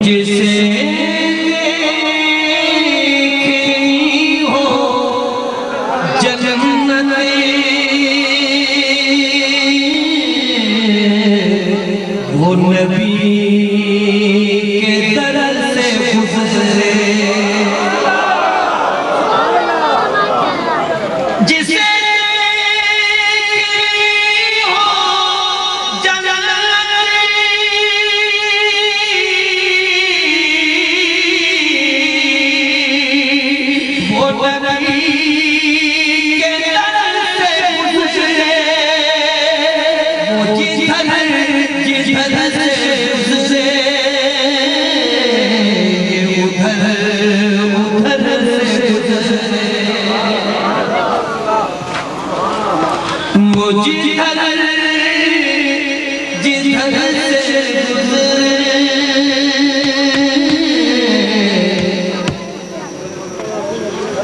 جسے ہو جنت وہ نبی کے در سے گزرے جسے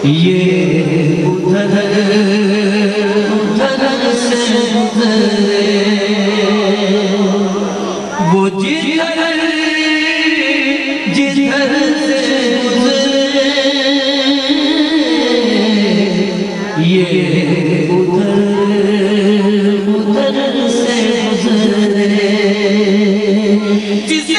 یہ ادھر سے گزرے وہ جدھر سے گزرے یہ ادھر سے گزرے جسے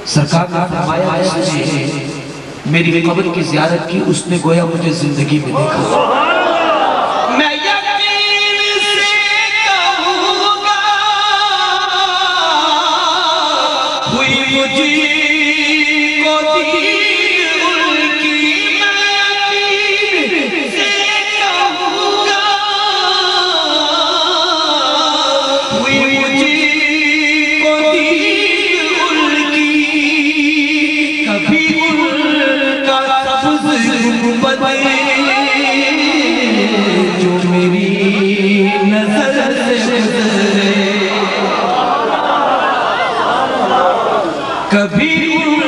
سرکار نے فرمایا میری قبر کی زیارت کی اس نے گویا مجھے زندگی میں دیکھا میں یقین سے کہوں گا ہوئی مجھے کو دیر ان کی میں یقین سے کہوں گا ہوئی مجھے جو میری نظر سے گزرے کبھی ان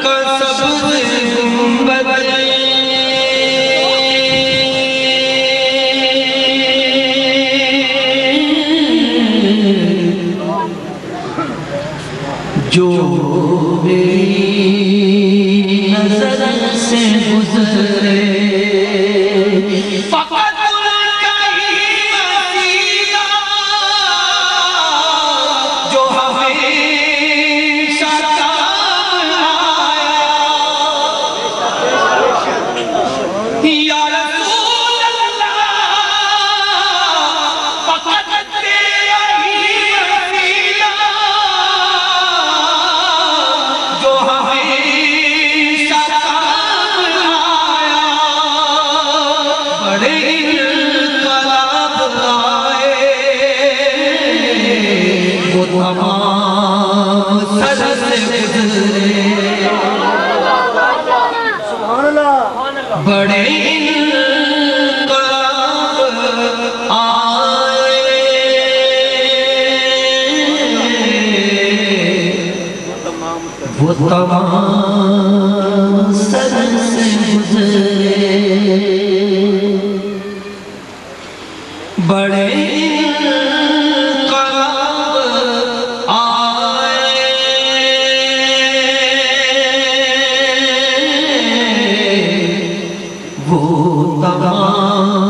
کا سبز گنبد جو میری نظر سے گزرے فقط ان کا ہی وسیلہ جو ہمیشہ کام آیا یا رسول اللہ فقط تیرا ہی وسیلہ جو ہمیشہ بڑے انقلاب آئے تمام سر سے گزرے بڑے انقلاب آئے وہ تمام